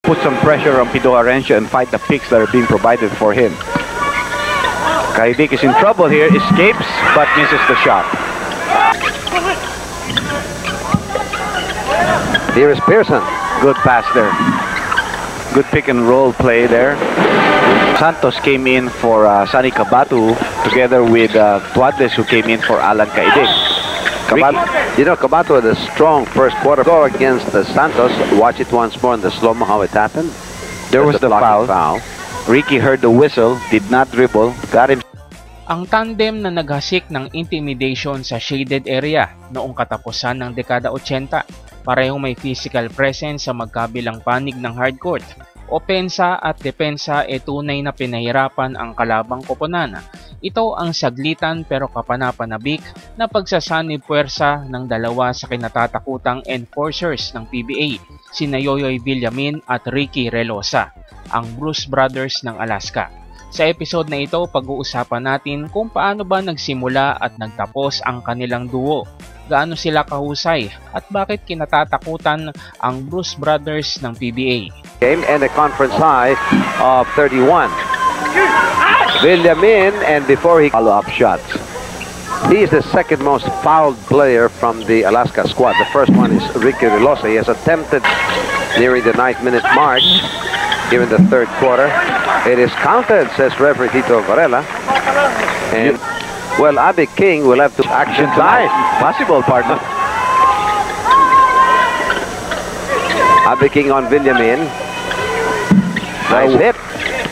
put some pressure on Pido Arencio and fight the picks that are being provided for him. Kaidik is in trouble here, escapes but misses the shot. Here is Pearson. Good pass there. Good pick and roll play there. Santos came in for Sunny Cabatu together with Tuadles, who came in for Alan Kaidik. You know, Cabatu had a strong first quarter go against Santos. Watch it once more in the slow-mo how it happened. There was the foul. Ricky heard the whistle, did not dribble, got him. Ang tandem na naghasik ng intimidation sa shaded area noong katapusan ng dekada 80, parehong may physical presence sa magkabilang panig ng hardcourt. Opensa at depensa e tunay na pinahirapan ang kalabang koponan. Ito ang saglitan pero kapanapanabik na pagsasanib puwersa ng dalawa sa kinatatakutang enforcers ng PBA, sina Yoyoy Villamin at Ricky Relosa, ang Bruce Brothers ng Alaska. Sa episode na ito, pag-uusapan natin kung paano ba nagsimula at nagtapos ang kanilang duo, gaano sila kahusay at bakit kinatatakutan ang Bruce Brothers ng PBA. Game and a conference high of 31. Villamin, and before he follow-up shots. He is the second most fouled player from the Alaska squad. The first one is Ricky Relosa. He has attempted nearing the 9th-minute mark here in the third quarter. It is counted, says referee Tito Varela. And well, Abby King will have to action tonight. Possible, partner. Abby King on Villamin. Nice hit.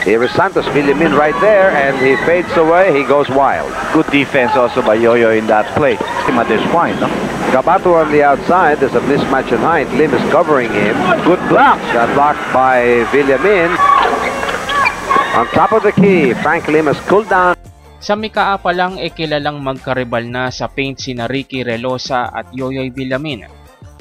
Here is Santos. Villamin right there, and he fades away. He goes wild. Good defense also by Yoyo in that play. Him at this point, no? Cabatu on the outside. There's a mismatch in height. Lim is covering him. Good block. Shot blocked by Villamin. On top of the key, Frank Lim has cooled down. Sa Mikaa pa lang kilalang magkaribal na sa paint sina Ricky Relosa at Yoyoy Villamin.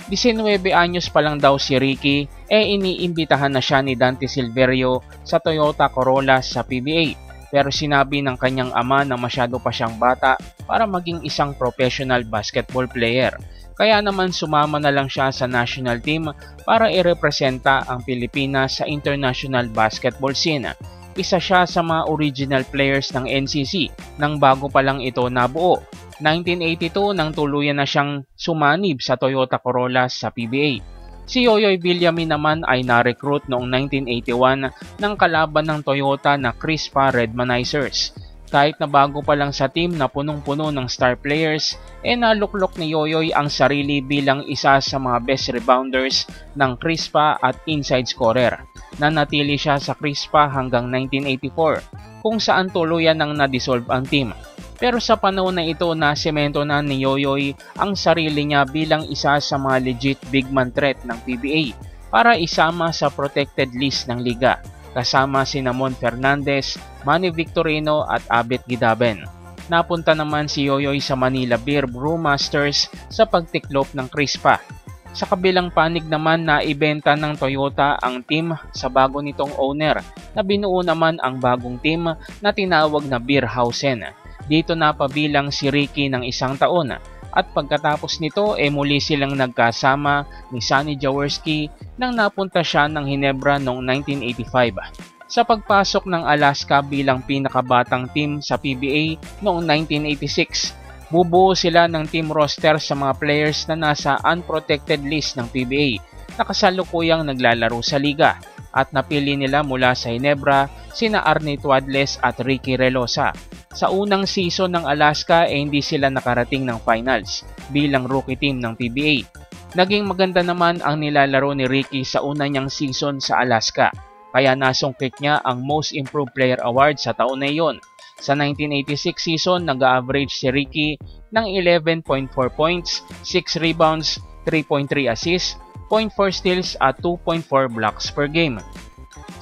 19 anyos pa lang daw si Ricky iniimbitahan na siya ni Dante Silverio sa Toyota Corolla sa PBA, pero sinabi ng kanyang ama na masyado pa siyang bata para maging isang professional basketball player. Kaya naman sumama na lang siya sa national team para irepresenta ang Pilipinas sa international basketball scene. Isa siya sa mga original players ng NCC nang bago pa lang ito nabuo. 1982 nang tuluyan na siyang sumanib sa Toyota Corolla sa PBA. Si Yoyoy Villamin naman ay na-recruit noong 1981 ng kalaban ng Toyota na Crispa Redmanizers. Kahit na bago pa lang sa team na punong-puno ng star players, naluklok ni Yoyoy ang sarili bilang isa sa mga best rebounders ng Crispa at inside scorer. Nanatili siya sa Crispa hanggang 1984 kung saan tuluyan nang na-dissolve ang team. Pero sa panahon na ito na semento na ni Yoyoy ang sarili niya bilang isa sa mga legit big man threat ng PBA para isama sa protected list ng liga kasama sina Mon Fernandez, Manny Victorino at Abet Gidaben. Napunta naman si Yoyoy sa Manila Beer Brewmasters sa pagtiklop ng Crispa. Sa kabilang panig naman na ibenta ng Toyota ang team sa bago nitong owner na binuo naman ang bagong team na tinawag na Beerhausen. Dito napabilang si Ricky ng 1 taon at pagkatapos nito muli silang nagkasama ni Sonny Jaworski nang napunta siya ng Hinebra noong 1985. Sa pagpasok ng Alaska bilang pinakabatang team sa PBA noong 1986, bubuo sila ng team roster sa mga players na nasa unprotected list ng PBA na kasalukuyang naglalaro sa liga at napili nila mula sa Hinebra sina Arnie Tuadles at Ricky Relosa. Sa unang season ng Alaska hindi sila nakarating ng finals bilang rookie team ng PBA. Naging maganda naman ang nilalaro ni Ricky sa una niyang season sa Alaska, kaya nasungkit niya ang Most Improved Player Award sa taon na iyon. Sa 1986 season, nag-average si Ricky ng 11.4 points, 6 rebounds, 3.3 assists, 0.4 steals at 2.4 blocks per game.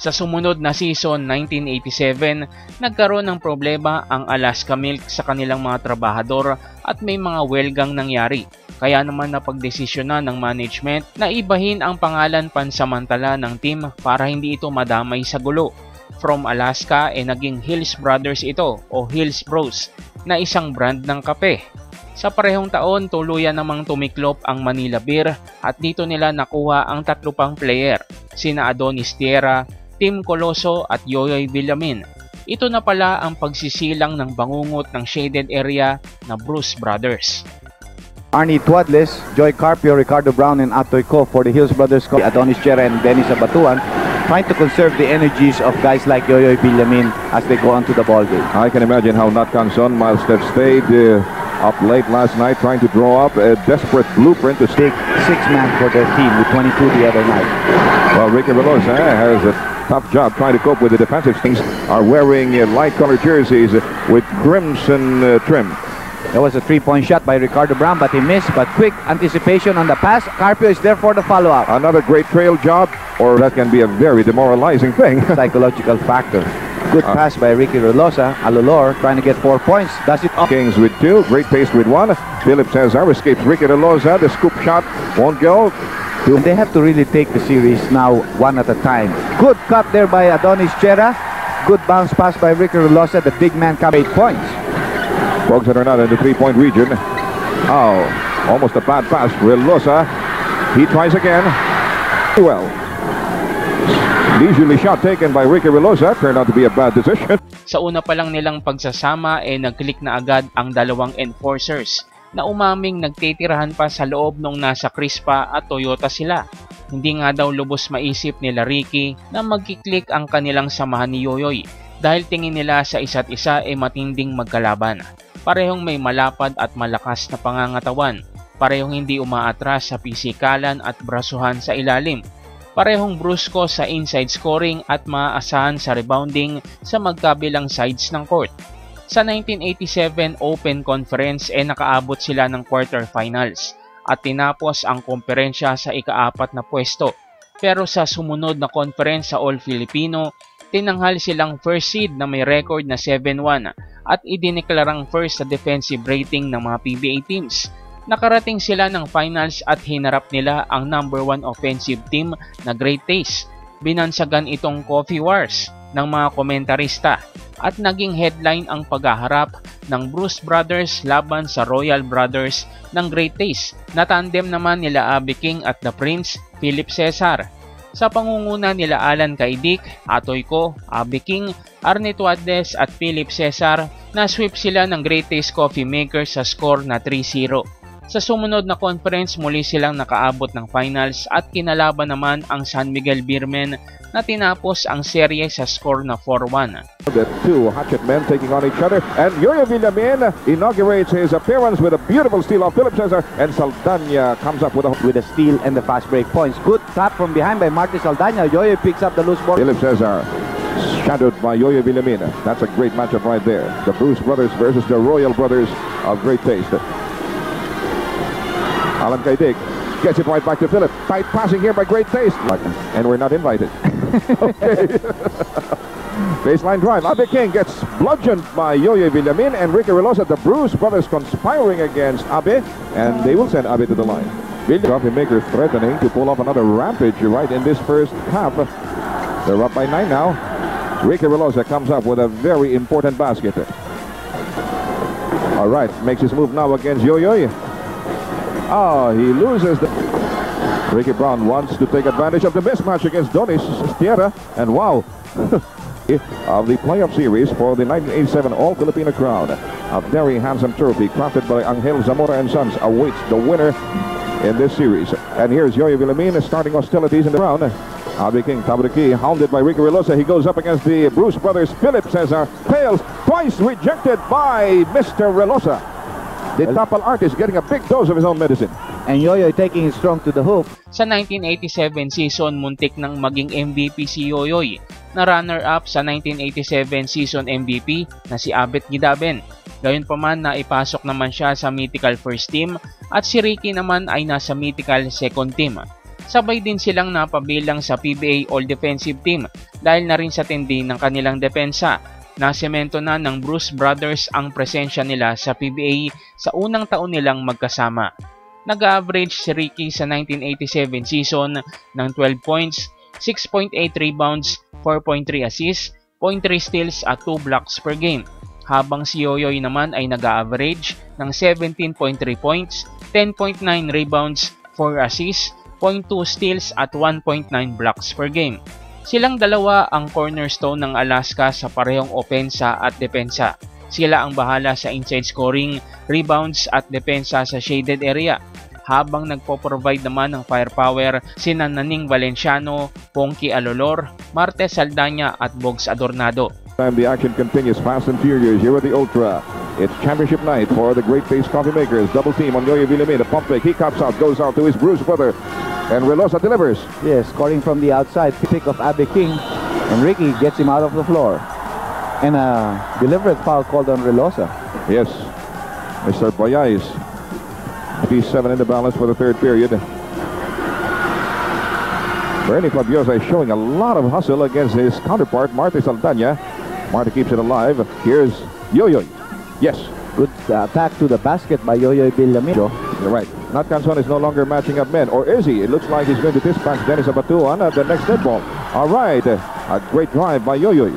Sa sumunod na season, 1987, nagkaroon ng problema ang Alaska Milk sa kanilang mga trabahador at may mga welgang nangyari. Kaya naman napagdesisyon na ng management na ibahin ang pangalan pansamantala ng team para hindi ito madamay sa gulo. From Alaska naging Hills Brothers ito o Hills Bros na isang brand ng kape. Sa parehong taon, tuluyan namang tumiklop ang Manila Beer at dito nila nakuha ang 3 pang player, sina Adonis Tierra, Tim Coloso at Yoyoy Villamin. Ito na pala ang pagsisilang ng bangungot ng shaded area na Bruce Brothers. Arnie Tuadles, Joy Carpio, Ricardo Brown, and Atoy Co for the Hills Brothers, Adonis Tierra and Dennis Abatuan, trying to conserve the energies of guys like Yoyoy Villamin as they go onto the ball game. I can imagine how Nat Canson, Miles Steff stayed up late last night trying to draw up a desperate blueprint to Take 6-man for their team with 22 the other night. Well, Ricky Velosa has a tough job trying to cope with the defensive teams. Are wearing light colored jerseys with crimson trim. There was a 3-point shot by Ricardo Brown, but he missed. But quick anticipation on the pass. Carpio is there for the follow-up. Another great trail job, or that can be a very demoralizing thing. Psychological factor. Good pass by Ricky Relosa. Alolor trying to get 4 points. Does it up. Kings with 2, great pace with 1. Philip Cesar escapes Ricky Relosa. The scoop shot won't go. And they have to really take the series now one at a time. Good cut there by Adonis Tierra. Good bounce pass by Ricky Relosa. The big man come 8 points. Folks that are not in the 3-point region. Oh, almost a bad pass. Relosa. He tries again. Well, leisurely shot taken by Ricky Relosa. Turned out to be a bad decision. Sa una pa lang nilang pagsasama nag-click na agad ang dalawang enforcers na umaming nagtitirahan pa sa loob nung nasa Crispa at Toyota sila. Hindi nga daw lubos maisip nila Ricky na magkiklik ang kanilang samahan ni Yoyoy dahil tingin nila sa isa't isa matinding magkalaban. Parehong may malapad at malakas na pangangatawan. Parehong hindi umaatras sa pisikalan at brasuhan sa ilalim. Parehong brusko sa inside scoring at maaasahan sa rebounding sa magkabilang sides ng court. Sa 1987 Open Conference nakaabot sila ng quarterfinals at tinapos ang komperensya sa ika-4 na pwesto. Pero sa sumunod na conference sa All-Filipino, tinanghal silang first seed na may record na 7-1 at idineklarang first sa defensive rating ng mga PBA teams. Nakarating sila ng finals at hinarap nila ang number 1 offensive team na Great Taste. Binansagan itong Coffee Wars ng mga komentarista at naging headline ang paghaharap ng Bruce Brothers laban sa Royal Brothers ng Great Taste na tandem naman nila Abby King at The Prince, Philip Cesar. Sa pangunguna nila Alan Caidic, Atoy Co, Abby King, Arnie Tuadles at Philip Cesar, na-sweep sila ng Great Taste Coffee Makers sa score na 3-0. Sa sumunod na conference, muli silang nakaabot ng finals at kinalaban naman ang San Miguel Beermen na tinapos ang serye sa score na 4-1. The two hatchet men taking on each other, and Yoyoy Villamin inaugurates his appearance with a beautiful steal of Philip Cesar, and Saldana comes up with a steal and the fast break points. Good tap from behind by Marty Saldana. Yoyoy picks up the loose ball. Philip Cesar shadowed by Yoyoy Villamin. That's a great matchup right there. The Bruce Brothers versus the Royal Brothers of Great Taste. Alan Caidic gets it right back to Philip. Tight passing here by Great Taste. And we're not invited. Okay. Baseline drive. Abby King gets bludgeoned by Yoyoy Villamin and Ricky Relosa. The Bruce Brothers conspiring against Abby, and they will send Abby to the line. Coffee Makers threatening to pull off another rampage right in this first half. They're up by 9 now. Ricky Relosa comes up with a very important basket. All right, makes his move now against Yoyoy. Oh, he loses the... Ricky Brown wants to take advantage of the mismatch against Donis Tierra, and wow, of the playoff series for the 1987 All-Filipino crowd. A very handsome trophy crafted by Angel Zamora and Sons awaits the winner in this series. And here's Yoyoy Villamin starting hostilities in the round. Abby King, top of the key, hounded by Ricky Relosa. He goes up against the Bruce Brothers. Philip Cesar fails, twice rejected by Mr. Relosa. The Tapal artist getting a big dose of his own medicine. And Yoyoy taking it strong to the hoop. Sa 1987 season, muntik nang maging MVP si Yoyoy, na runner-up sa 1987 season MVP na si Abet Gidaben. Gayunpaman na ipasok naman siya sa mythical first team at si Ricky naman ay nasa mythical second team. Sabay din silang napabilang sa PBA All-Defensive Team dahil na rin sa tindi ng kanilang depensa. Nasemento na ng Bruce Brothers ang presensya nila sa PBA sa unang taon nilang magkasama. Nag-average si Ricky sa 1987 season ng 12 points, 6.8 rebounds, 4.3 assists, 0.3 steals at 2 blocks per game. habang si Yoyoy naman ay nag-average ng 17.3 points, 10.9 rebounds, 4 assists, 0.2 steals at 1.9 blocks per game. Silang dalawa ang cornerstone ng Alaska sa parehong opensa at depensa. Sila ang bahala sa inside scoring, rebounds at depensa sa shaded area, habang nagpo-provide naman ng firepower sina Naning Valenciano, Ponky Alolor, Martes Saldana at Bogs Adornado. And the action continues fast and furious here at the Ultra. It's championship night for the Great Taste Coffee Makers. Double team on Yoyoy Villamin. A pump fake. He cops out, goes out to his Bruce Brother. And Relosa delivers. Yes, scoring from the outside. Pick of Abe King. And Ricky gets him out of the floor. And a deliberate foul called on Relosa. Yes, Mr. Boyais. 57 in the balance for the third period. Bernie Fabiosa is showing a lot of hustle against his counterpart, Marty Saldana. Marty keeps it alive. Here's Yoyoy. Yes. Good attack to the basket by Yoyoy Villamin. You're right. Nat Canson is no longer matching up men. Or is he? It looks like he's going to dispatch Dennis Abatuan at the next dead ball. All right. A great drive by Yoyoy.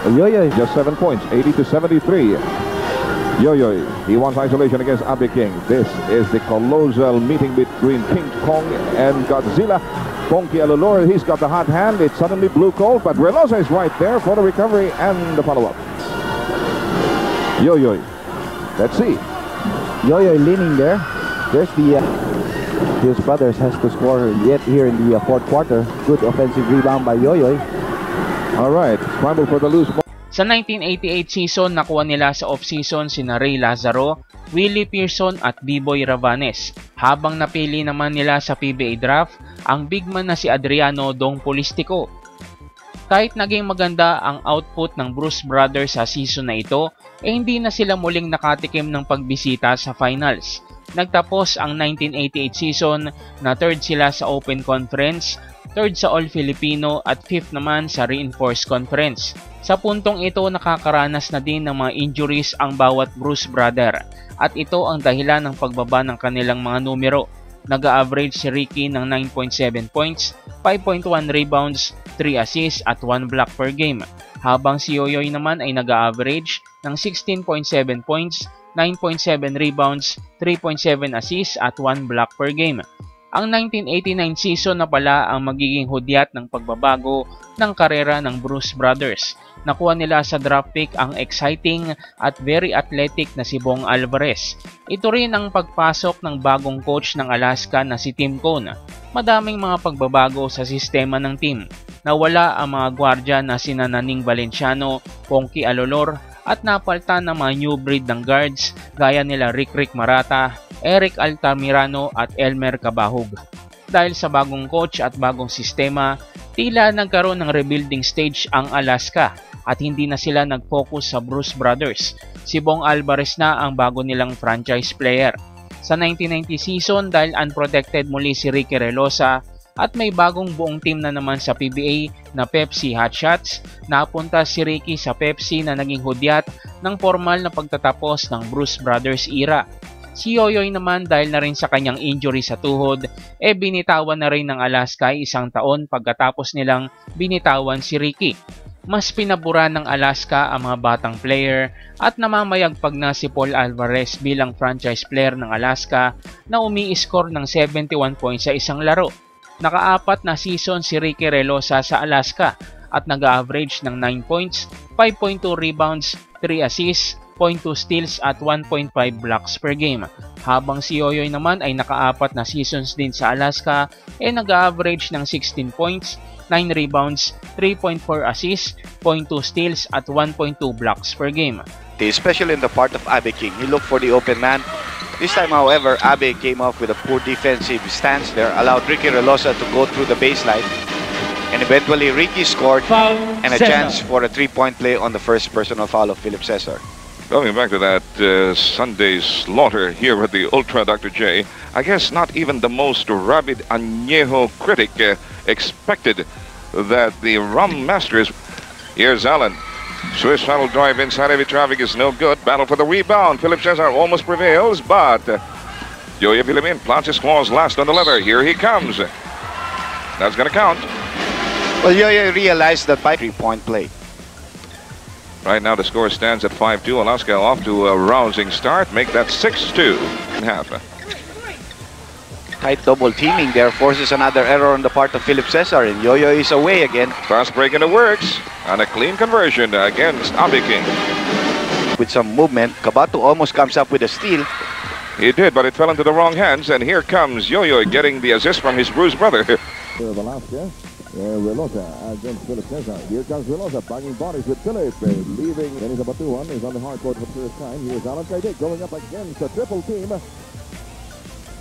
Yoyoy Just 7 points. 80-73. Yoyoy. He wants isolation against Abe King. This is the colossal meeting between King Kong and Godzilla. Ponky Alolor, he's got the hot hand. It's suddenly blue cold, but Relosa is right there for the recovery and the follow-up. Yoyoy. Let's see. Yoyoy leaning there. There's the Hughes Brothers has to score yet here in the fourth quarter. Good offensive rebound by Yoyoy. All right. Scramble for the loose ball. Sa 1988 season, nakuha nila sa off-season sina Ray Lazaro, Willie Pearson at B-Boy Ravanes. Habang napili naman nila sa PBA draft, ang big man na si Adriano Dong Polistico. Kahit naging maganda ang output ng Bruce Brothers sa season na ito, hindi na sila muling nakatikim ng pagbisita sa finals. Nagtapos ang 1988 season na third sila sa Open Conference, third sa All-Filipino at fifth naman sa Reinforced Conference. Sa puntong ito, nakakaranas na din ng mga injuries ang bawat Bruce Brother at ito ang dahilan ng pagbaba ng kanilang mga numero. Nag-average si Ricky ng 9.7 points, 5.1 rebounds, 3 assists at 1 block per game, habang si Yoyoy naman ay nag-average ng 16.7 points, 9.7 rebounds, 3.7 assists at 1 block per game. Ang 1989 season na pala ang magiging hudyat ng pagbabago ng karera ng Bruce Brothers. Nakuha nila sa draft pick ang exciting at very athletic na si Bong Alvarez. Ito rin ang pagpasok ng bagong coach ng Alaska na si Tim Cone. Madaming mga pagbabago sa sistema ng team. Nawala ang mga gwardya na sina Naning Valenciano, Ponky Alolor at napaltan ng mga new breed ng guards gaya nila Rick Marata, Eric Altamirano at Elmer Cabahug. Dahil sa bagong coach at bagong sistema, tila nagkaroon ng rebuilding stage ang Alaska at hindi na sila nag-focus sa Bruce Brothers. Si Bong Alvarez na ang bago nilang franchise player. Sa 1990 season, dahil unprotected muli si Ricky Relosa at may bagong buong team na naman sa PBA na Pepsi Hotshots, napunta si Ricky sa Pepsi na naging hudyat ng formal na pagtatapos ng Bruce Brothers era. Si Yoyoy naman dahil na rin sa kanyang injury sa tuhod, binitawan na rin ng Alaska isang taon pagkatapos nilang binitawan si Ricky. Mas pinabura ng Alaska ang mga batang player at namamayagpag na si Paul Alvarez bilang franchise player ng Alaska na umi-score ng 71 points sa isang laro. Naka-4 na season si Ricky Relosa sa Alaska at nag-average ng 9 points, 5.2 rebounds, 3 assists, 0.2 steals at 1.5 blocks per game. Habang si Yoyoy naman ay naka-4 na seasons din sa Alaska nag-average ng 16 points, 9 rebounds, 3.4 assists, 0.2 steals at 1.2 blocks per game. Especially in the part of Abe King, he looked for the open man. This time, however, Abe came off with a poor defensive stance there, allowed Ricky Relosa to go through the baseline, and eventually Ricky scored and a chance for a 3-point play on the first personal foul of Philip Cesar. Going back to that Sunday slaughter here at the Ultra, Dr. J, I guess not even the most rabid Añejo critic expected that the rum masters. Here's Allen. Swiss shuttle drive inside heavy traffic is no good. Battle for the rebound. Philip Cesar almost prevails, but Yoyoy Villamin plants his claws last on the lever. Here he comes. That's going to count. Well, Yoyoy realized that by 3-point play. Right now the score stands at 5-2. Alaska off to a rousing start. Make that 6-2 in half. Tight double teaming there forces another error on the part of Philip Cesar, and Yo-Yo is away again. Fast break in the works and a clean conversion against Abe King. With some movement, Cabato almost comes up with a steal. He did, but it fell into the wrong hands, and here comes Yo-Yo getting the assist from his bruised brother. Alaska. Relosa against Philip Cesar. Here comes Relosa, banging bodies with Philip. Leaving Dennis Abatuan is on the hard court for the first time. Here's Alan Kaidik going up against a triple team.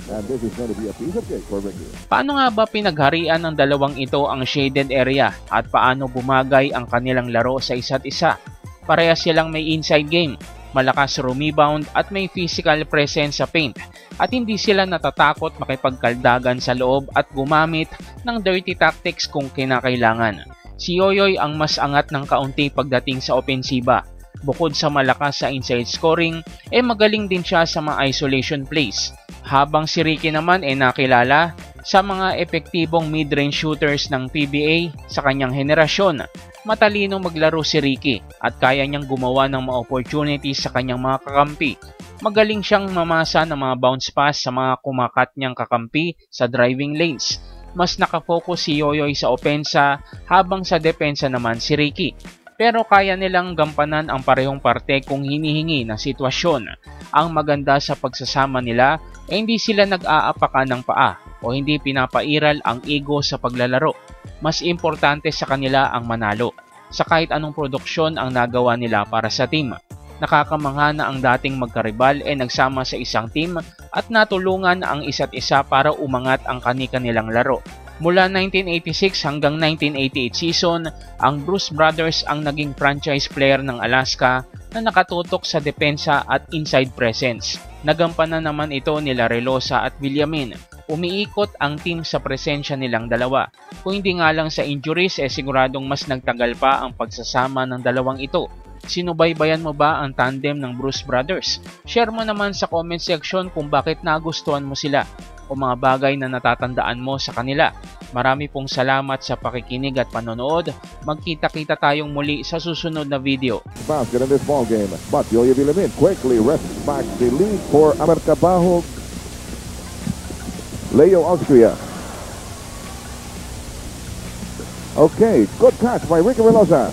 And this is going to be a piece of cake for Ricky. Paano nga ba pinagharian ng dalawang ito ang shaded area at paano bumagay ang kanilang laro sa isa't isa? Parehas silang may inside game, malakas rebound at may physical presence sa paint at hindi sila natatakot makipagkaldagan sa loob at gumamit ng dirty tactics kung kinakailangan. Si Yoyoy ang mas angat ng kaunti pagdating sa opensiba. Bukod sa malakas sa inside scoring, magaling din siya sa mga isolation plays. Habang si Ricky naman nakilala sa mga epektibong mid-range shooters ng PBA sa kanyang henerasyon. Matalino maglaro si Ricky at kaya niyang gumawa ng mga opportunities sa kanyang mga kakampi. Magaling siyang mamasa ng mga bounce pass sa mga kumakat niyang kakampi sa driving lanes. Mas nakafocus si Yoyoy sa opensa habang sa depensa naman si Ricky. Pero kaya nilang gampanan ang parehong parte kung hinihingi na sitwasyon. Ang maganda sa pagsasama nila hindi sila nag-aapaka ng paa o hindi pinapairal ang ego sa paglalaro. Mas importante sa kanila ang manalo sa kahit anong produksyon ang nagawa nila para sa team. Nakakamangha na ang dating magkaribal nagsama sa isang team at natulungan ang isa't isa para umangat ang kani-kanilang laro. Mula 1986 hanggang 1988 season, ang Bruce Brothers ang naging franchise player ng Alaska na nakatutok sa depensa at inside presence. Nagampanan naman ito nila Relosa at Villamin. Umiikot ang team sa presensya nilang dalawa. Kung hindi nga lang sa injuries, siguradong mas nagtagal pa ang pagsasama ng dalawang ito. Sinubaybayan mo ba ang tandem ng Bruce Brothers? Share mo naman sa comment section kung bakit nagustuhan mo sila o mga bagay na natatandaan mo sa kanila. Marami pong salamat sa pakikinig at panonood. Magkita-kita tayong muli sa susunod na video. Basket in this ball game, but Yo-Yo Villamin quickly wrests back the lead for Amercabahog. Leo Austria. Okay, good catch by Ricky Relosa.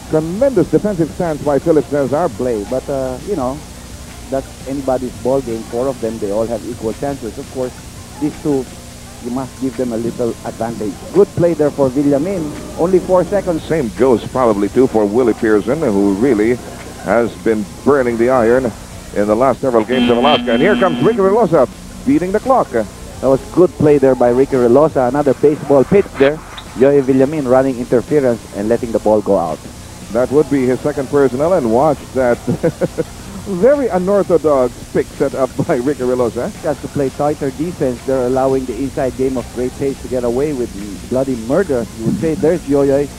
Tremendous defensive stance by Philip Cesar. Play, but you know, that's anybody's ball game. Four of them, they all have equal chances. Of course, these two, you must give them a little advantage. Good play there for Villamin. Only 4 seconds. Same goes probably too for Willie Pearson, who really has been burning the iron in the last several games of Alaska. And here comes Ricky Relosa beating the clock. That was good play there by Ricky Relosa. Another baseball pitch there. Yoyoy Villamin running interference and letting the ball go out. That would be his second personal, and watch that very unorthodox pick set up by Ricky Relosa. Has to play tighter defense. They're allowing the inside game of Great Pace to get away with bloody murder. You would say there's Yoyoy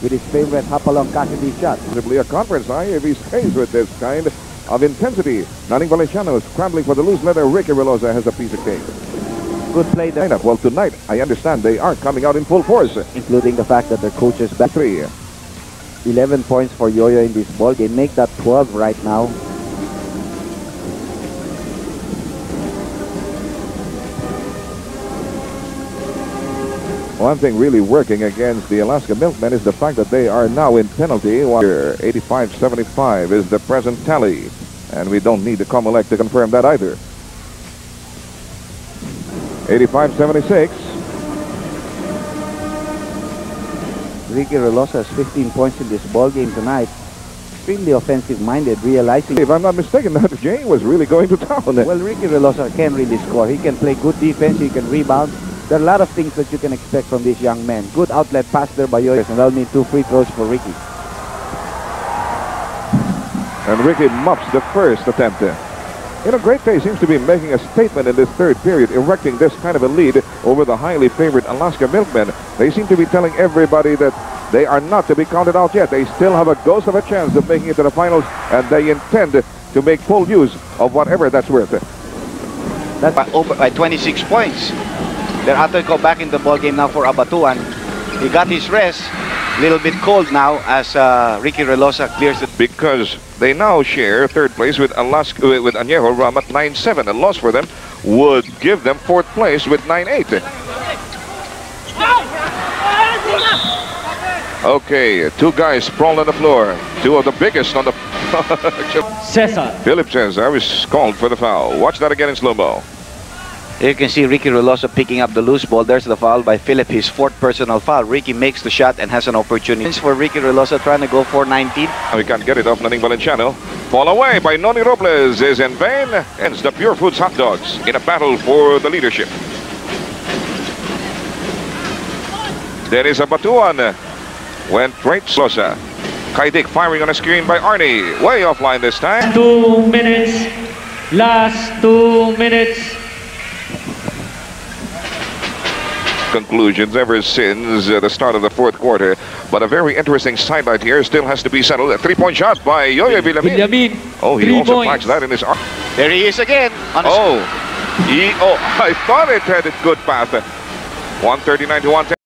with his favorite Hapalong Cassidy shot. Possibly a conference high if he stays with this kind of intensity. Naning Valenciano scrambling for the loose leather. Ricky Relosa has a piece of cake. Good play there. Well, tonight, I understand they are coming out in full force. Including the fact that their coaches back 3. 11 points for Yoyo in this ball game. Make that 12 right now. One thing really working against the Alaska Milkmen is the fact that they are now in penalty. 85-75 is the present tally. And we don't need the Comelec to confirm that either. 85-76. Ricky Relosa has 15 points in this ball game tonight. Extremely offensive-minded, realizing... If I'm not mistaken, that Jay was really going to town. Well, Ricky Relosa can really score. He can play good defense. He can rebound. There are a lot of things that you can expect from this young man. Good outlet pass there by Yoyo. And that'll need 2 free throws for Ricky. And Ricky muffs the first attempt. You know, Great Bay seems to be making a statement in this third period, erecting this kind of a lead over the highly favored Alaska Milkmen. They seem to be telling everybody that they are not to be counted out yet. They still have a ghost of a chance of making it to the finals, and they intend to make full use of whatever that's worth. That's over by 26 points. They're out to go back in the ball game now for Abatuan. He got his rest. little bit cold now as Ricky Relosa clears it. Because they now share third place with with Añejo Rum at 9-7. A loss for them would give them fourth place with 9-8. Okay, two guys sprawled on the floor. Two of the biggest on the... Cesar. Philip Cesar was called for the foul. Watch that again in slow-mo. You can see Ricky Relosa picking up the loose ball. There's the foul by Philip, his fourth personal foul. Ricky makes the shot and has an opportunity. For Ricky Relosa trying to go for 19. We can't get it off Naning Valenciano. Fall away by Noni Robles is in vain. Ends the Pure Foods hot dogs in a battle for the leadership. There is a Batuan. Went right Sosa. Kaidik firing on a screen by Arnie. Way offline this time. 2 minutes. Last 2 minutes. Conclusions ever since the start of the fourth quarter. But a very interesting sidelight here still has to be settled. A three-point shot by Yoyoy Villamin. Oh, he also flags that in his arm. There he is again. On I thought it had a good path. 139 to 110.